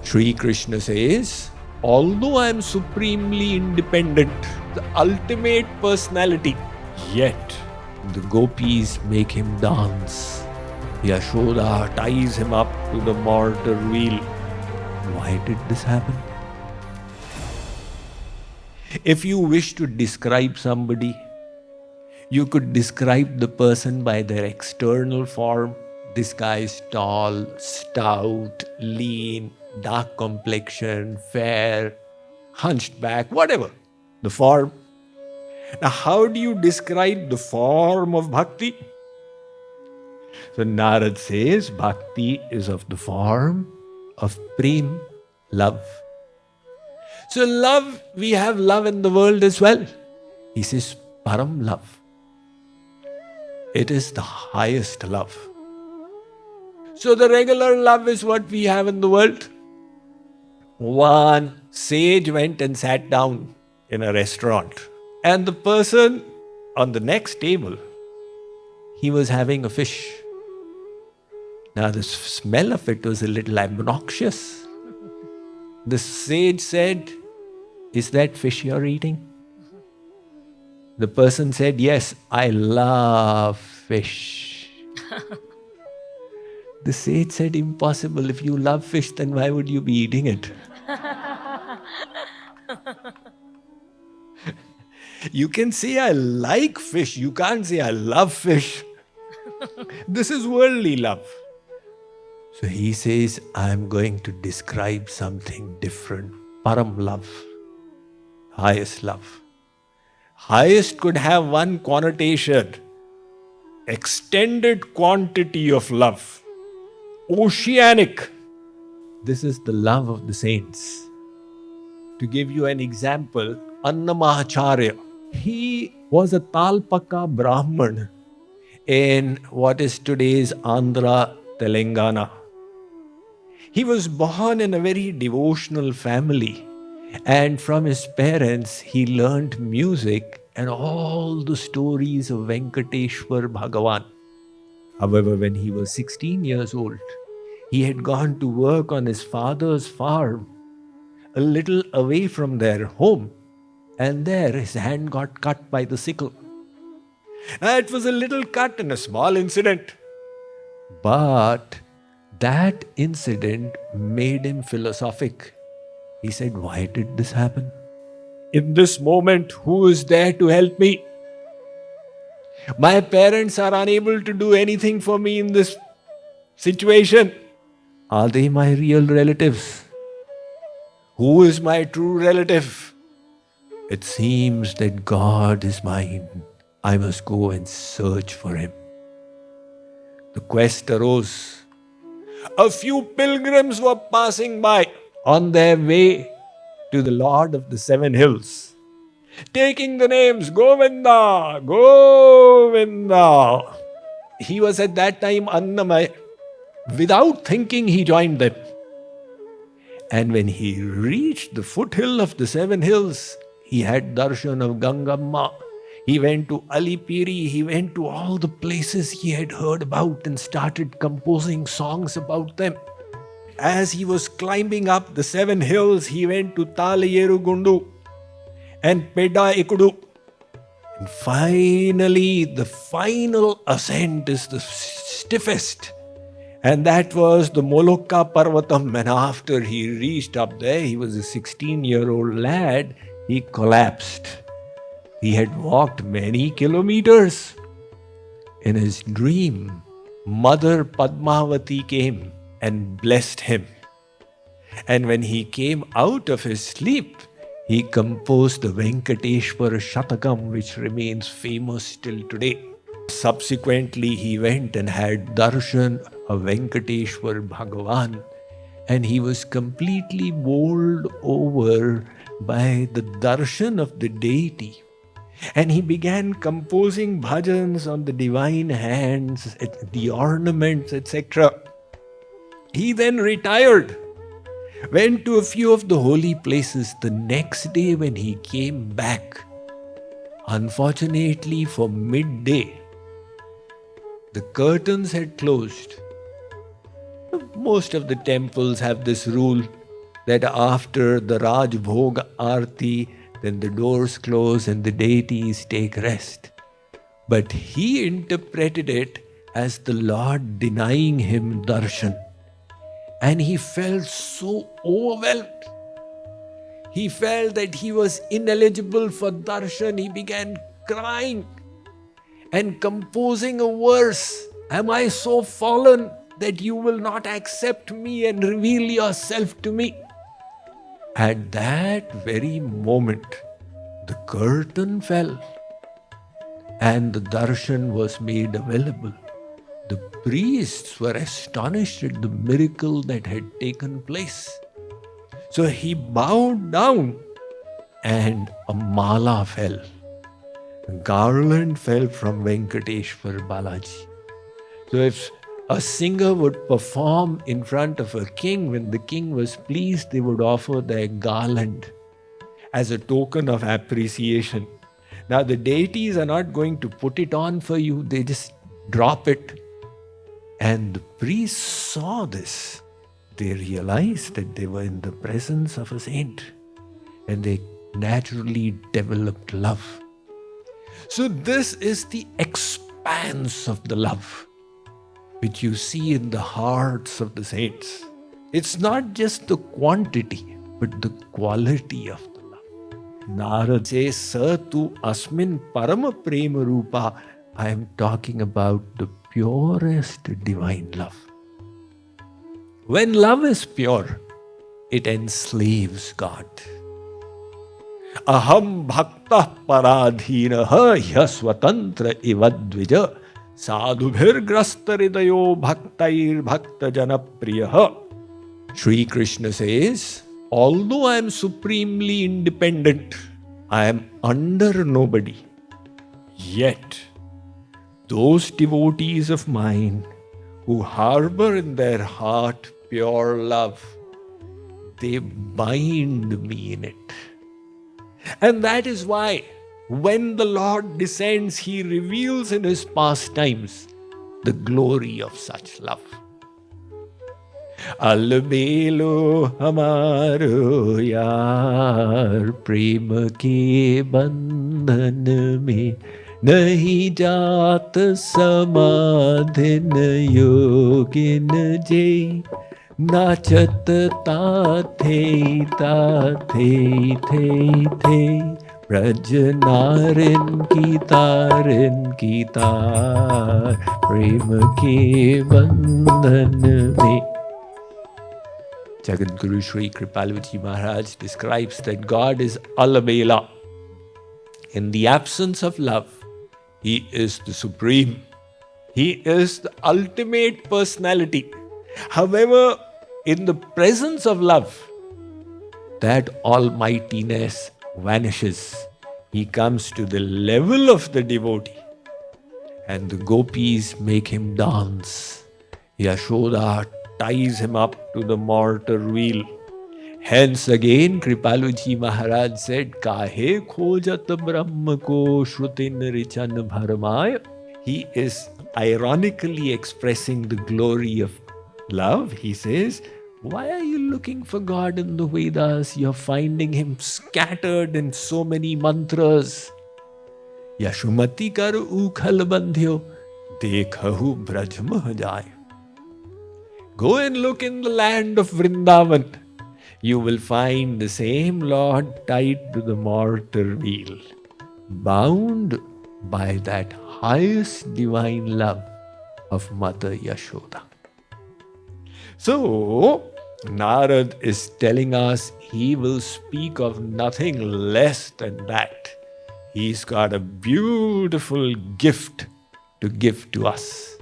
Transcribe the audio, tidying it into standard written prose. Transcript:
Shree Krishna says, although I am supremely independent, the ultimate personality, yet the gopis make him dance. Yashoda ties him up to the mortar wheel. Why did this happen? If you wish to describe somebody, you could describe the person by their external form. This guy is tall, stout, lean, dark complexion, fair, hunched back, whatever the form. Now, how do you describe the form of bhakti? So Narad says bhakti is of the form of prem, love. So love, we have love in the world as well. He says param love. It is the highest love. So the regular love is what we have in the world. One sage went and sat down in a restaurant, and the person on the next table, he was having a fish. Now the smell of it was a little obnoxious. The sage said, "Is that fish you're eating?" The person said, "Yes, I love fish." The sage said, "Impossible. If you love fish, then why would you be eating it?" You can say, "I like fish." You can't say, "I love fish." This is worldly love. So he says, I'm going to describe something different. Param love. Highest love. Highest could have one connotation. Extended quantity of love. Oceanic. This is the love of the saints. To give you an example, Annamahacharya, he was a Talpaka Brahman in what is today's Andhra, Telangana. He was born in a very devotional family, and from his parents he learned music and all the stories of Venkateshwar Bhagavan. However, when he was 16 years old, he had gone to work on his father's farm a little away from their home, and there his hand got cut by the sickle. Now, it was a little cut and a small incident, but that incident made him philosophic. He said, why did this happen? In this moment, who is there to help me? My parents are unable to do anything for me in this situation. Are they my real relatives? Who is my true relative? It seems that God is mine. I must go and search for him. The quest arose. A few pilgrims were passing by on their way to the Lord of the Seven Hills, taking the names Govinda, Govinda. He was at that time Annamaya. Without thinking, he joined them. And when he reached the foothill of the Seven Hills, he had darshan of Gangamma. He went to Alipiri, he went to all the places he had heard about and started composing songs about them. As he was climbing up the 7 hills, he went to Talayeru Gundu and Peda Ikudu. And finally, the final ascent is the stiffest. And that was the Molokka Parvatam. And after he reached up there, he was a 16-year-old lad, he collapsed. He had walked many kilometers. In his dream, Mother Padmavati came and blessed him. And when he came out of his sleep, he composed the Venkateshwar Shatakam, which remains famous till today. Subsequently, he went and had darshan of Venkateshwar Bhagavan, and he was completely bowled over by the darshan of the deity. And he began composing bhajans on the divine hands, the ornaments, etc. He then retired, went to a few of the holy places. The next day when he came back, unfortunately for midday, the curtains had closed. Most of the temples have this rule. that after the Raj Bhoga Arti, then the doors close and the deities take rest. But he interpreted it as the Lord denying him darshan. And he felt so overwhelmed. He felt that he was ineligible for darshan. He began crying and composing a verse. Am I so fallen that you will not accept me and reveal yourself to me? At that very moment, the curtain fell and the darshan was made available. The priests were astonished at the miracle that had taken place. So he bowed down and a mala fell. A garland fell from Venkateshwar Balaji. So if a singer would perform in front of a king, when the king was pleased, they would offer their garland as a token of appreciation. Now the deities are not going to put it on for you, they just drop it. And the priests saw this. They realized that they were in the presence of a saint. And they naturally developed love. So this is the expanse of the love which you see in the hearts of the saints. It's not just the quantity, but the quality of the love. Narad says, Sa tu asmin parama prema rupa. I am talking about the purest divine love. When love is pure, it enslaves God. Aham bhakta paradhinaha yaswatantra ivadvija sadhubhir grastaridayo bhaktair bhakta janapriyaha. Shree Krishna says, although I am supremely independent, I am under nobody, yet those devotees of mine who harbor in their heart pure love, they bind me in it. And that is why when the Lord descends, He reveals in His pastimes the glory of such love. Albelo hamaro yaar prem ke bandhan mein nahi jaat samadhin yogin jai nachat ta the Braj narin ki tar prem ke bandhan mein. Jagat Guru Sri Kripalviji Maharaj describes that God is Alabela. In the absence of love, He is the supreme. He is the ultimate personality. However, in the presence of love, that almightiness vanishes. He comes to the level of the devotee. And the gopis make him dance. Yashoda ties him up to the mortar wheel. Hence again, Kripaluji Maharaj said, Kahe khojat brahma ko shrutin richan bharmaya. He is ironically expressing the glory of love. He says, why are you looking for God in the Vedas? You're finding Him scattered in so many mantras. Yashumati kar ukhal bandhyo, dekhahu brajmah jay. Go and look in the land of Vrindavan. You will find the same Lord tied to the mortar wheel, bound by that highest divine love of Mother Yashoda. So, Narad is telling us he will speak of nothing less than that. He's got a beautiful gift to give to us.